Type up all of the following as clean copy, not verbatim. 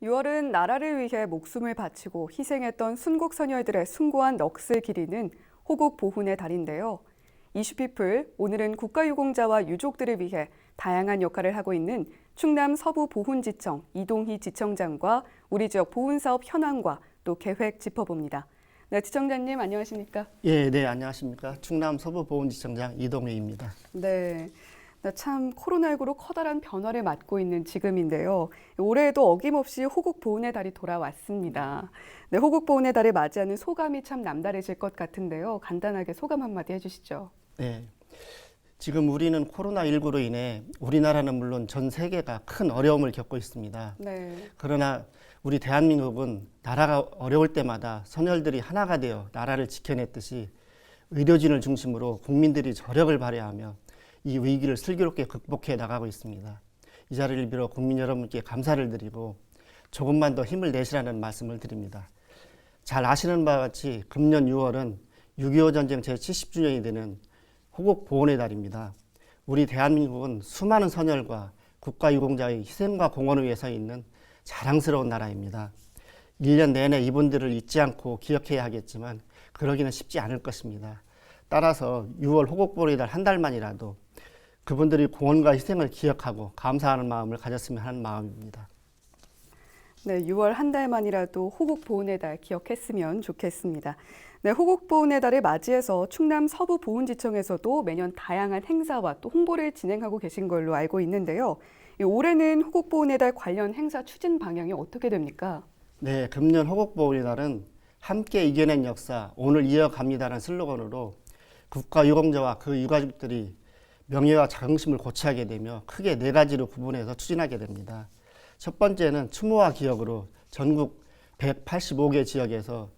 6월은 나라를 위해 목숨을 바치고 희생했던 순국 선열들의 숭고한 넋을 기리는 호국 보훈의 달인데요. 이슈피플, 오늘은 국가유공자와 유족들을 위해 다양한 역할을 하고 있는 충남 서부 보훈지청 이동희 지청장과 우리 지역 보훈사업 현황과 또 계획 짚어봅니다. 네, 지청장님 안녕하십니까? 네, 안녕하십니까. 충남 서부보훈지청장 이동희입니다. 네. 참 코로나19로 커다란 변화를 맞고 있는 지금인데요. 올해에도 어김없이 호국 보훈의 달이 돌아왔습니다. 네, 호국 보훈의 달을 맞이하는 소감이 참 남다르실 것 같은데요. 간단하게 소감 한마디 해주시죠. 네, 지금 우리는 코로나19로 인해 우리나라는 물론 전 세계가 큰 어려움을 겪고 있습니다. 네. 그러나 우리 대한민국은 나라가 어려울 때마다 선열들이 하나가 되어 나라를 지켜냈듯이 의료진을 중심으로 국민들이 저력을 발휘하며 이 위기를 슬기롭게 극복해 나가고 있습니다. 이 자리를 빌어 국민 여러분께 감사를 드리고 조금만 더 힘을 내시라는 말씀을 드립니다. 잘 아시는 바와 같이 금년 6월은 6.25 전쟁 제70주년이 되는 호국 보훈의 달입니다. 우리 대한민국은 수많은 선열과 국가유공자의 희생과 공헌을 위해 서 있는 자랑스러운 나라입니다. 1년 내내 이분들을 잊지 않고 기억해야 하겠지만 그러기는 쉽지 않을 것입니다. 따라서 6월 호국 보훈의 달 한 달만이라도 그분들의 공헌과 희생을 기억하고 감사하는 마음을 가졌으면 하는 마음입니다. 네, 6월 한 달만이라도 호국 보훈의 달 기억했으면 좋겠습니다. 네, 호국 보훈의 달을 맞이해서 충남 서부 보훈지청에서도 매년 다양한 행사와 또 홍보를 진행하고 계신 걸로 알고 있는데요. 올해는 호국 보훈의 달 관련 행사 추진 방향이 어떻게 됩니까? 네, 금년 호국 보훈의 달은 함께 이겨낸 역사, 오늘 이어갑니다라는 슬로건으로 국가유공자와 그 유가족들이 명예와 자긍심을 고취하게 되며 크게 네 가지로 구분해서 추진하게 됩니다. 첫 번째는 추모와 기억으로 전국 185개 지역에서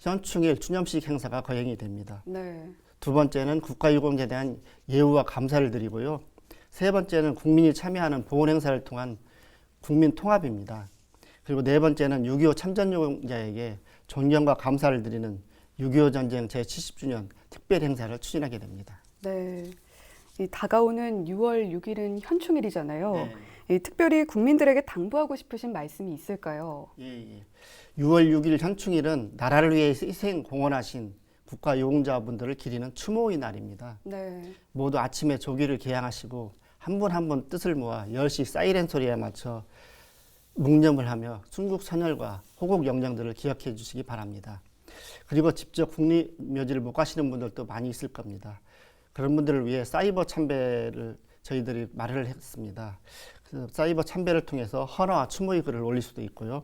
현충일 추념식 행사가 거행이 됩니다. 네. 두 번째는 국가유공자에 대한 예우와 감사를 드리고요. 세 번째는 국민이 참여하는 보훈 행사를 통한 국민 통합입니다. 그리고 네 번째는 6.25 참전유공자에게 존경과 감사를 드리는 6.25 전쟁 제70주년 특별 행사를 추진하게 됩니다. 네. 이 다가오는 6월 6일은 현충일이잖아요. 네. 이 특별히 국민들에게 당부하고 싶으신 말씀이 있을까요? 6월 6일 현충일은 나라를 위해 희생 공헌하신 국가유공자분들을 기리는 추모의 날입니다. 네. 모두 아침에 조기를 개항하시고 한 분 한 분 뜻을 모아 10시 사이렌 소리에 맞춰 묵념을 하며 순국 선열과 호국 영령들을 기억해 주시기 바랍니다. 그리고 직접 국립묘지를 못 가시는 분들도 많이 있을 겁니다. 그런 분들을 위해 사이버 참배를 저희들이 마련을 했습니다. 그래서 사이버 참배를 통해서 헌화와 추모의 글을 올릴 수도 있고요.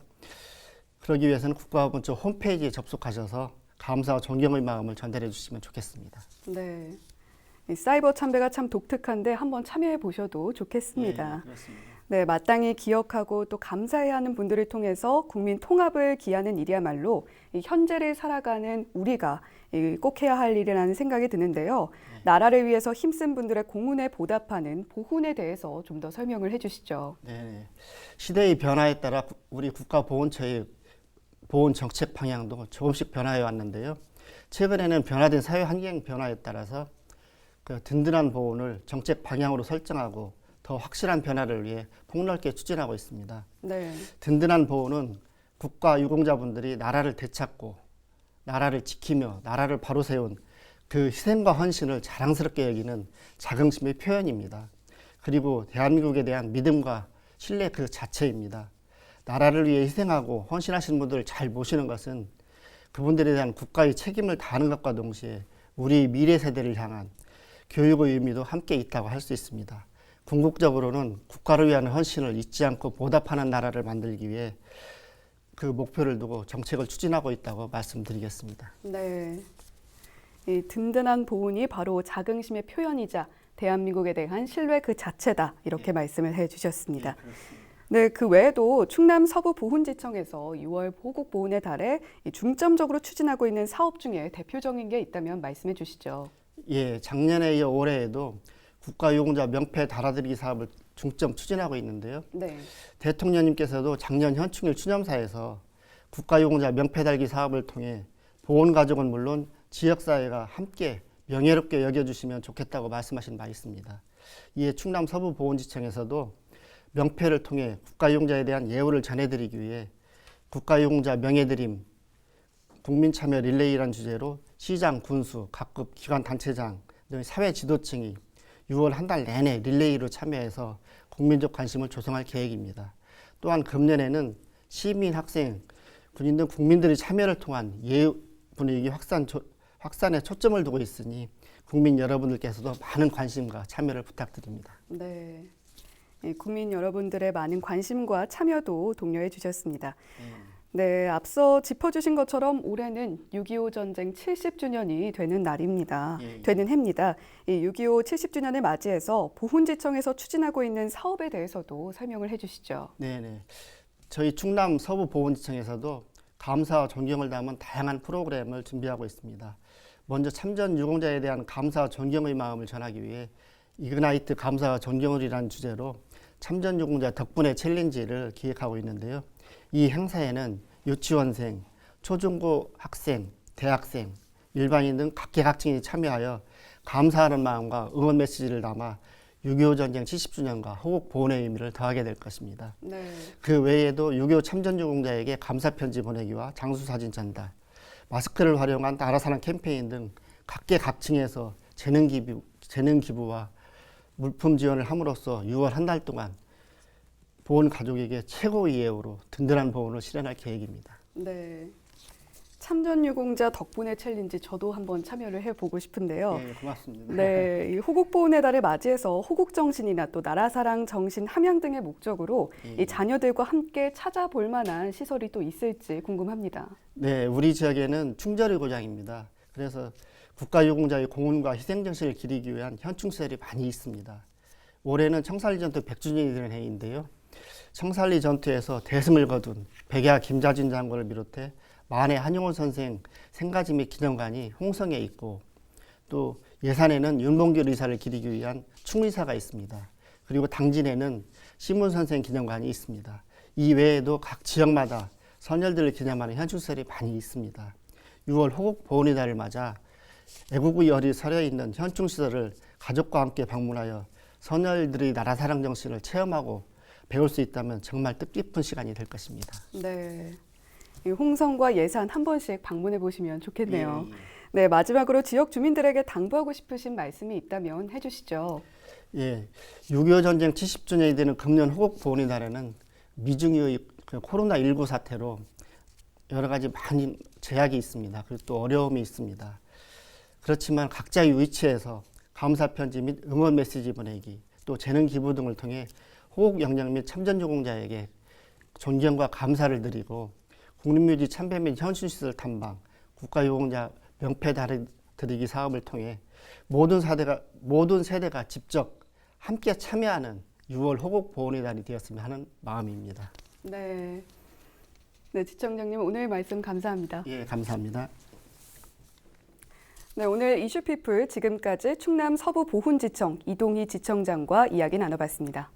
그러기 위해서는 국가보훈처 홈페이지에 접속하셔서 감사와 존경의 마음을 전달해 주시면 좋겠습니다. 네. 이 사이버 참배가 참 독특한데 한번 참여해 보셔도 좋겠습니다. 그렇습니다. 네, 마땅히 기억하고 또 감사해야 하는 분들을 통해서 국민 통합을 기하는 일이야말로 이 현재를 살아가는 우리가 꼭 해야 할 일이라는 생각이 드는데요. 나라를 위해서 힘쓴 분들의 공훈에 보답하는 보훈에 대해서 좀 더 설명을 해주시죠. 네, 시대의 변화에 따라 우리 국가보훈처의 보훈 정책 방향도 조금씩 변화해 왔는데요. 최근에는 변화된 사회 환경 변화에 따라서 그 든든한 보훈을 정책 방향으로 설정하고 더 확실한 변화를 위해 폭넓게 추진하고 있습니다. 네. 든든한 보훈은 국가유공자분들이 나라를 되찾고 나라를 지키며 나라를 바로 세운 그 희생과 헌신을 자랑스럽게 여기는 자긍심의 표현입니다. 그리고 대한민국에 대한 믿음과 신뢰 그 자체입니다. 나라를 위해 희생하고 헌신하시는 분들을 잘 모시는 것은 그분들에 대한 국가의 책임을 다하는 것과 동시에 우리 미래 세대를 향한 교육의 의미도 함께 있다고 할 수 있습니다. 궁극적으로는 국가를 위한 헌신을 잊지 않고 보답하는 나라를 만들기 위해 그 목표를 두고 정책을 추진하고 있다고 말씀드리겠습니다. 네. 이 든든한 보훈이 바로 자긍심의 표현이자 대한민국에 대한 신뢰 그 자체다. 이렇게 말씀을 해주셨습니다. 네, 그 외에도 충남 서부 보훈지청에서 6월 호국 보훈의 달에 중점적으로 추진하고 있는 사업 중에 대표적인 게 있다면 말씀해 주시죠. 작년에 이어 올해에도 국가유공자 명패 달아드리기 사업을 중점 추진하고 있는데요. 네. 대통령님께서도 작년 현충일 추념사에서 국가유공자 명패 달기 사업을 통해 보훈가족은 물론 지역사회가 함께 명예롭게 여겨주시면 좋겠다고 말씀하신 바 있습니다. 이에 충남 서부 보훈지청에서도 명패를 통해 국가유공자에 대한 예우를 전해드리기 위해 국가유공자 명예드림 국민참여 릴레이라는 주제로 시장, 군수, 각급 기관 단체장 등 사회 지도층이 6월 한 달 내내 릴레이로 참여해서 국민적 관심을 조성할 계획입니다. 또한 금년에는 시민, 학생, 군인 등 국민들의 참여를 통한 예우 분위기 확산에 초점을 두고 있으니 국민 여러분들께서도 많은 관심과 참여를 부탁드립니다. 네. 국민 여러분들의 많은 관심과 참여도 독려해 주셨습니다. 네, 앞서 짚어주신 것처럼 올해는 6.25 전쟁 70주년이 되는 날입니다. 되는 해입니다. 이 6.25 70주년을 맞이해서 보훈지청에서 추진하고 있는 사업에 대해서도 설명을 해주시죠. 네네. 저희 충남 서부보훈지청에서도 감사와 존경을 담은 다양한 프로그램을 준비하고 있습니다. 먼저 참전 유공자에 대한 감사와 존경의 마음을 전하기 위해 이그나이트 감사와 존경을이라는 주제로 참전 유공자 덕분에 챌린지를 기획하고 있는데요. 이 행사에는 유치원생, 초중고 학생, 대학생, 일반인 등 각계각층이 참여하여 감사하는 마음과 응원 메시지를 담아 6.25 전쟁 70주년과 호국 보훈의 의미를 더하게 될 것입니다. 네. 그 외에도 6.25 참전 유공자에게 감사 편지 보내기와 장수 사진 전달, 마스크를 활용한 나라사랑 캠페인 등 각계각층에서 재능 기부와 물품 지원을 함으로써 6월 한 달 동안 보훈 가족에게 최고의 예우로 든든한 보훈을 실현할 계획입니다. 네. 참전 유공자 덕분에 챌린지 저도 한번 참여를 해보고 싶은데요. 네, 고맙습니다. 네, 이 호국 보훈의 달을 맞이해서 호국 정신이나 또 나라 사랑 정신 함양 등의 목적으로 이 자녀들과 함께 찾아볼 만한 시설이 또 있을지 궁금합니다. 네, 우리 지역에는 충절의 고장입니다. 그래서 국가유공자의 공훈과 희생정신을 기리기 위한 현충시설이 많이 있습니다. 올해는 청산리 전투 100주년이 되는 해인데요. 청산리 전투에서 대승을 거둔 백야 김자진 장군을 비롯해 만해 한용운 선생 생가지 및 기념관이 홍성에 있고 또 예산에는 윤봉길 의사를 기리기 위한 충의사가 있습니다. 그리고 당진에는 신문 선생 기념관이 있습니다. 이 외에도 각 지역마다 선열들을 기념하는 현충시설이 많이 있습니다. 6월 호국 보훈의 달을 맞아 애국의 열이 서려 있는 현충시설을 가족과 함께 방문하여 선열들의 나라 사랑 정신을 체험하고 배울 수 있다면 정말 뜻깊은 시간이 될 것입니다. 네, 이 홍성과 예산 한 번씩 방문해 보시면 좋겠네요. 예. 네, 마지막으로 지역 주민들에게 당부하고 싶으신 말씀이 있다면 해주시죠. 예, 6.25 전쟁 70주년이 되는 금년 호국 보훈의 달에는 미중의 코로나19 사태로 여러 가지 많은 제약이 있습니다. 그리고 또 어려움이 있습니다. 그렇지만 각자의 위치에서 감사 편지 및 응원 메시지 보내기, 또 재능 기부 등을 통해 호국 영령 및 참전 유공자에게 존경과 감사를 드리고 국립묘지 참배 및 현충시설 탐방, 국가유공자 명패 드리기 사업을 통해 모든 세대가 직접 함께 참여하는 6월 호국 보훈의 달이 되었으면 하는 마음입니다. 네, 네, 지청장님 오늘 말씀 감사합니다. 예, 감사합니다. 네, 오늘 이슈피플 지금까지 충남 서부보훈지청 이동희 지청장과 이야기 나눠봤습니다.